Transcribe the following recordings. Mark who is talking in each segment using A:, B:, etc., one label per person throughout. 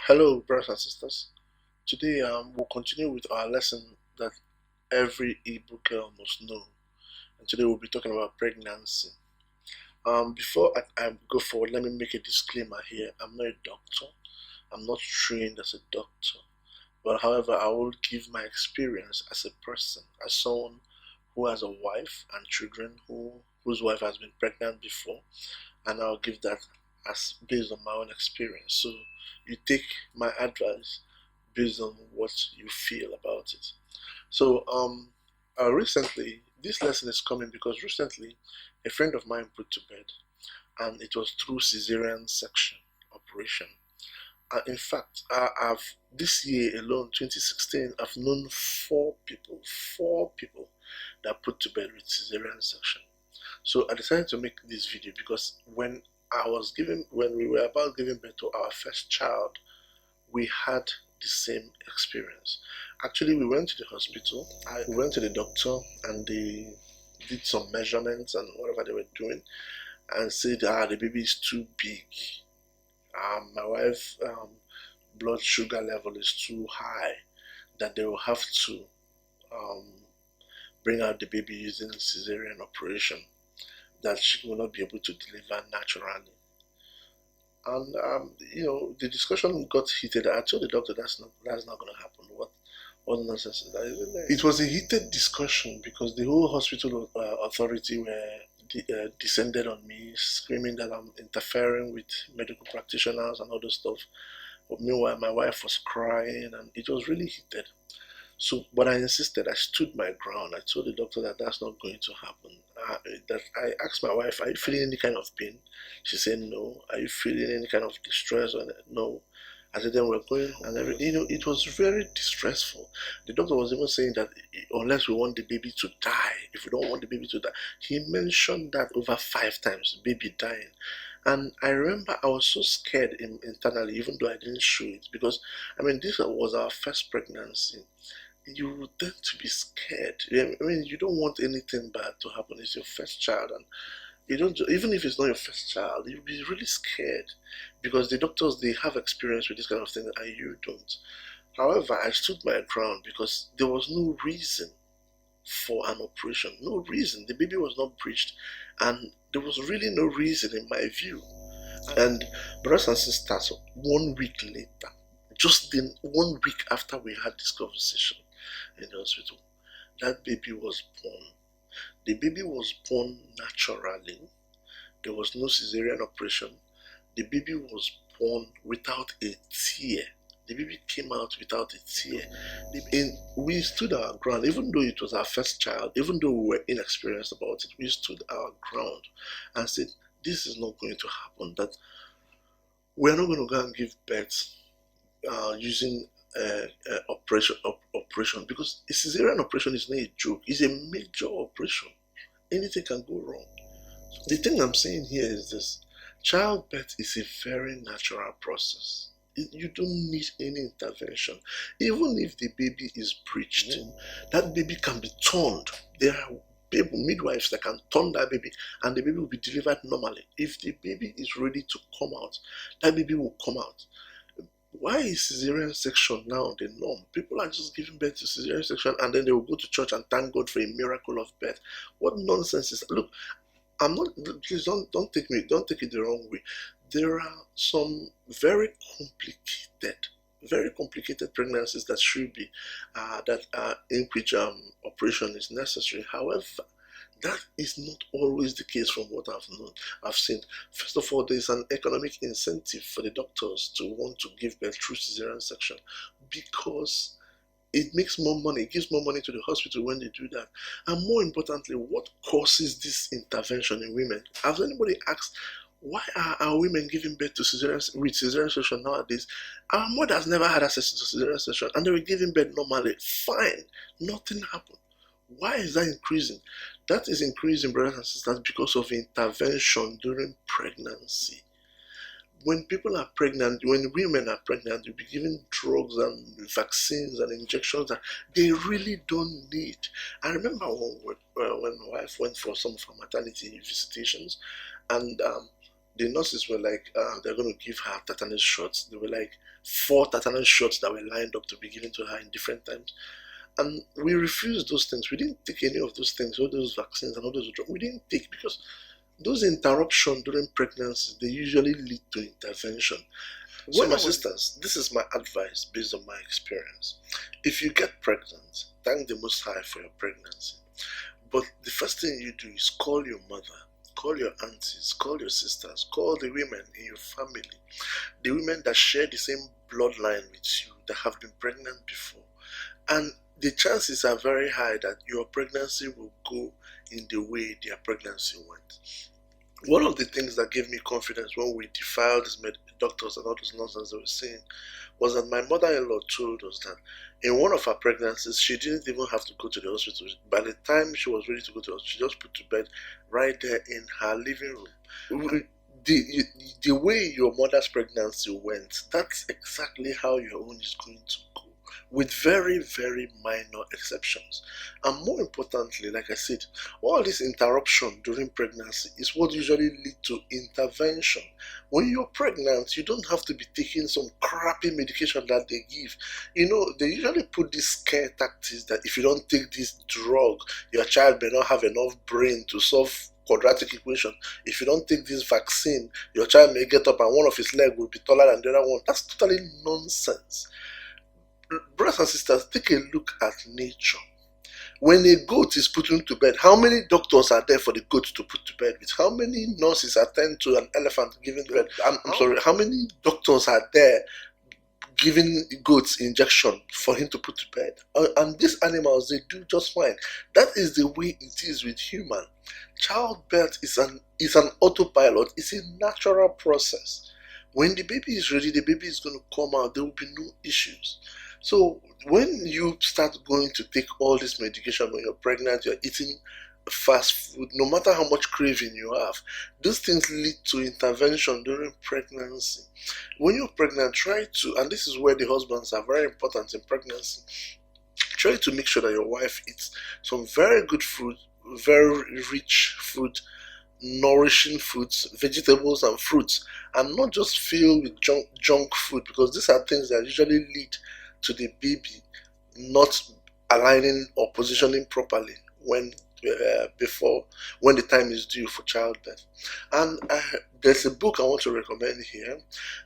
A: Hello, brothers and sisters. Today, we'll continue with our lesson that every Igbo girl must know. And today, we'll be talking about pregnancy. Before I go forward, let me make a disclaimer here. I'm not a doctor. I'm not trained as a doctor. But however, I will give my experience as a person, as someone who has a wife and children whose wife has been pregnant before, and I'll give that as based on my own experience. So you take my advice based on what you feel about it. So recently this lesson is coming because recently a friend of mine put to bed, and it was through cesarean section operation. In fact, I've this year alone, 2016, I've known four people that put to bed with cesarean section. So I decided to make this video because when we were about giving birth to our first child, we had the same experience. Actually, we went to the hospital. We went to the doctor, and they did some measurements and whatever they were doing, and said, the baby is too big. My wife's blood sugar level is too high, that they will have to um, bring out the baby using cesarean operation, that she will not be able to deliver naturally. And the discussion got heated. I told the doctor that's not going to happen. What nonsense is that? It was a heated discussion because the whole hospital authority descended on me, screaming that I'm interfering with medical practitioners and other stuff. But meanwhile, my wife was crying, and it was really heated. So, but I insisted. I stood my ground. I told the doctor that that's not going to happen. That I asked my wife, "Are you feeling any kind of pain?" She said, "No." "Are you feeling any kind of distress?" Or no. I said, "Then we're going," and everything. It was very distressful. The doctor was even saying that unless we want the baby to die, if we don't want the baby to die, he mentioned that over 5 times, baby dying. And I remember I was so scared internally, even though I didn't show it, because this was our first pregnancy. You tend to be scared. You don't want anything bad to happen. It's your first child, and you don't. Even if it's not your first child, you'll be really scared because the doctors, they have experience with this kind of thing, and you don't. However, I stood my ground because there was no reason for an operation. No reason. The baby was not breached, and there was really no reason in my view. And brothers and sisters, 1 week later, just then 1 week after we had this conversation in the hospital, that baby was born. The baby was born naturally. There was no cesarean operation. The baby was born without a tear. The baby came out without a tear. We stood our ground, even though it was our first child, even though we were inexperienced about it, we stood our ground and said, this is not going to happen, that we're not going to go and give birth using operation, because a cesarean operation is not a joke. It's a major operation. Anything can go wrong. The thing I'm saying here is this: childbirth is a very natural process. You don't need any intervention. Even if the baby is breached, that baby can be turned. There are midwives that can turn that baby, and the baby will be delivered normally. If the baby is ready to come out, that baby will come out. Why is cesarean section now the norm? People are just giving birth to cesarean section, and then they will go to church and thank God for a miracle of birth. What nonsense is that? Look, I'm not. Please don't take it the wrong way. There are some very complicated pregnancies that should be in which operation is necessary. However, that is not always the case from what I've seen. First of all, there is an economic incentive for the doctors to want to give birth through cesarean section because it makes more money, it gives more money to the hospital when they do that. And more importantly, what causes this intervention in women? Has anybody asked, why are women giving birth to cesarean section nowadays? Our mothers never had access to cesarean section, and they were giving birth normally. Fine, nothing happened. Why is that increasing? That is increasing, brothers and sisters, because of intervention during pregnancy. When people are pregnant, when women are pregnant, you'll be given drugs and vaccines and injections that they really don't need. I remember when my wife went for some of her maternity visitations, and the nurses were like, they're going to give her tetanus shots. There were like 4 tetanus shots that were lined up to be given to her in different times. And we refused those things. We didn't take any of those things, all those vaccines and all those drugs. We didn't take because those interruptions during pregnancy, they usually lead to intervention. So my sisters, this is my advice based on my experience. If you get pregnant, thank the Most High for your pregnancy. But the first thing you do is call your mother, call your aunties, call your sisters, call the women in your family, the women that share the same bloodline with you, that have been pregnant before. And the chances are very high that your pregnancy will go in the way their pregnancy went. One of the things that gave me confidence when we defiled these doctors and all those nonsense they were saying was that my mother-in-law told us that in one of her pregnancies, she didn't even have to go to the hospital. By the time she was ready to go to the hospital, she just put to bed right there in her living room. The way your mother's pregnancy went, that's exactly how your own is going to go, with very, very minor exceptions. And more importantly, like I said, all this interruption during pregnancy is what usually leads to intervention. When you're pregnant, you don't have to be taking some crappy medication that they give. They usually put this scare tactics that if you don't take this drug, your child may not have enough brain to solve quadratic equation. If you don't take this vaccine, your child may get up and one of his legs will be taller than the other one. That's totally nonsense. Brothers and sisters, take a look at nature. When a goat is put into bed, how many doctors are there for the goat to put to bed with? How many nurses attend to an elephant giving birth? I'm sorry, how many doctors are there giving goats injection for him to put to bed? And these animals, they do just fine. That is the way it is with human. Childbirth is an autopilot. It's a natural process. When the baby is ready, the baby is going to come out. There will be no issues. So when you start going to take all this medication when you're pregnant, you're eating fast food, no matter how much craving you have, these things lead to intervention during pregnancy. When you're pregnant, try to, and this is where the husbands are very important in pregnancy, try to make sure that your wife eats some very good food, very rich food, nourishing foods, vegetables and fruits, and not just filled with junk food, because these are things that usually lead to the baby not aligning or positioning properly when the time is due for childbirth. And there's a book I want to recommend here.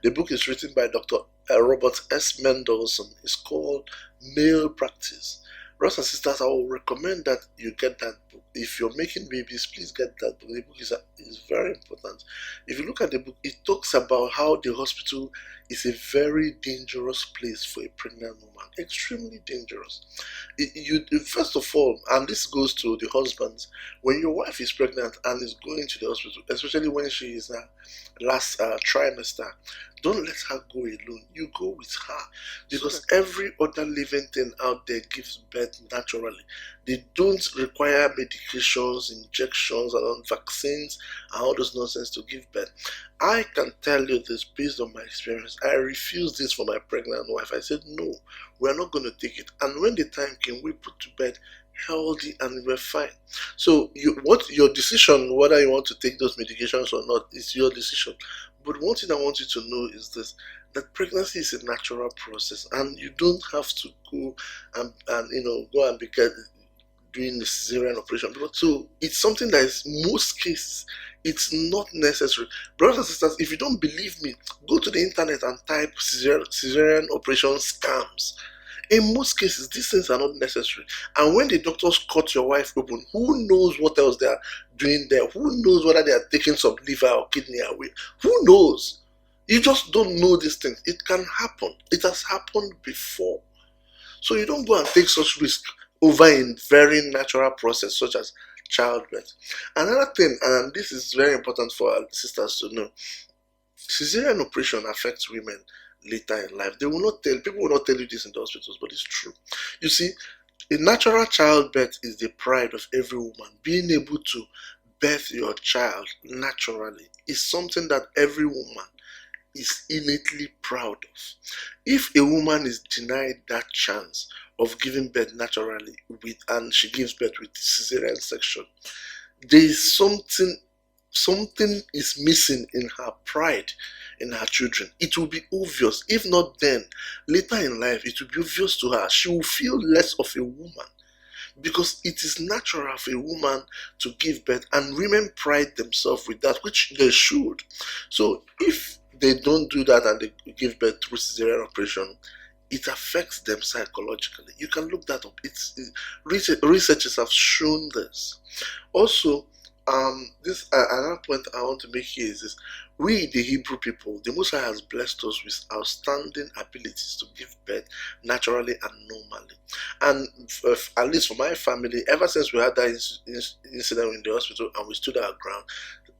A: The book is written by Dr. Robert S. Mendelsohn. It's called Male Practice. Brothers and sisters, I will recommend that you get that book. If you're making babies, please get that book. The book is very important. If you look at the book, it talks about how the hospital is a very dangerous place for a pregnant woman. Extremely dangerous. First of all, and this goes to the husbands, when your wife is pregnant and is going to the hospital, especially when she is last trimester, don't let her go alone. You go with her, because every other living thing out there gives birth naturally. They don't require medications, injections, and vaccines and all those nonsense to give birth. I can tell you this based on my experience. I refused this for my pregnant wife. I said, no, we're not going to take it. And when the time came, we put to bed healthy and we're fine. So your decision, whether you want to take those medications or not, is your decision. But one thing I want you to know is this, that pregnancy is a natural process, and you don't have to go and be doing the cesarean operation. So it's something that is, most cases, it's not necessary. Brothers and sisters, if you don't believe me, go to the internet and type cesarean operation scams. In most cases, these things are not necessary. And when the doctors cut your wife open, who knows what else they are doing there? Who knows whether they are taking some liver or kidney away? Who knows? You just don't know these things. It can happen. It has happened before. So you don't go and take such risk over a very natural process such as childbirth. Another thing, and this is very important for our sisters to know, cesarean operation affects women later in life. People will not tell you this in the hospitals, but it's true. You see, a natural childbirth is the pride of every woman. Being able to birth your child naturally is something that every woman is innately proud of. If a woman is denied that chance of giving birth naturally and she gives birth with cesarean section, there is something something is missing in her pride in her children, it will be obvious. If not then, later in life, it will be obvious to her. She will feel less of a woman, because it is natural for a woman to give birth, and women pride themselves with that, which they should. So if they don't do that and they give birth through cesarean operation, it affects them psychologically. You can look that up. Researchers have shown this. Also, this another point I want to make here is this: we, the Hebrew people, the Most High has blessed us with outstanding abilities to give birth naturally and normally. And at least for my family, ever since we had that incident in the hospital and we stood our ground,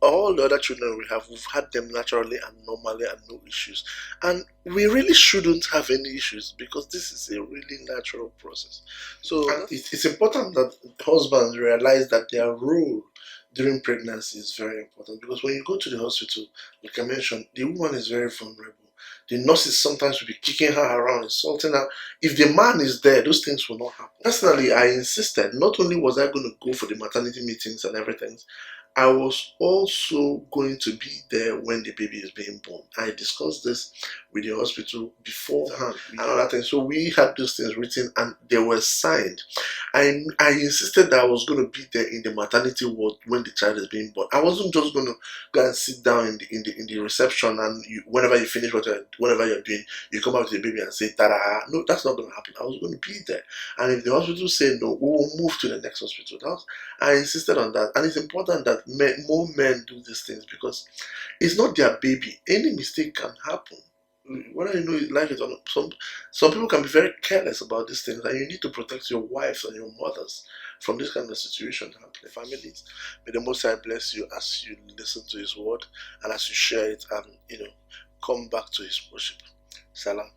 A: all the other children we've had them naturally and normally and no issues. And we really shouldn't have any issues, because this is a really natural process. So it's important that husbands realize that their role during pregnancy is very important, because when you go to the hospital, like I mentioned, the woman is very vulnerable. The nurses sometimes will be kicking her around, insulting her. If the man is there, those things will not happen. Personally, I insisted. Not only was I going to go for the maternity meetings and everything, I was also going to be there when the baby is being born. I discussed this with the hospital beforehand and all that thing. So we had those things written and they were signed. I insisted that I was going to be there in the maternity ward when the child is being born. I wasn't just going to go and sit down in the reception and whenever you finish whatever you're doing, you come out to the baby and say ta-da. No, that's not going to happen. I was going to be there. And if the hospital say no, we will move to the next hospital. I insisted on that. And it's important that more men do these things, because it's not their baby. Any mistake can happen. Whether you know life is on, some people can be very careless about these things, and you need to protect your wives and your mothers from this kind of situation happening. Families, may the Most High bless you as you listen to His word and as you share it, and come back to His worship. Salam.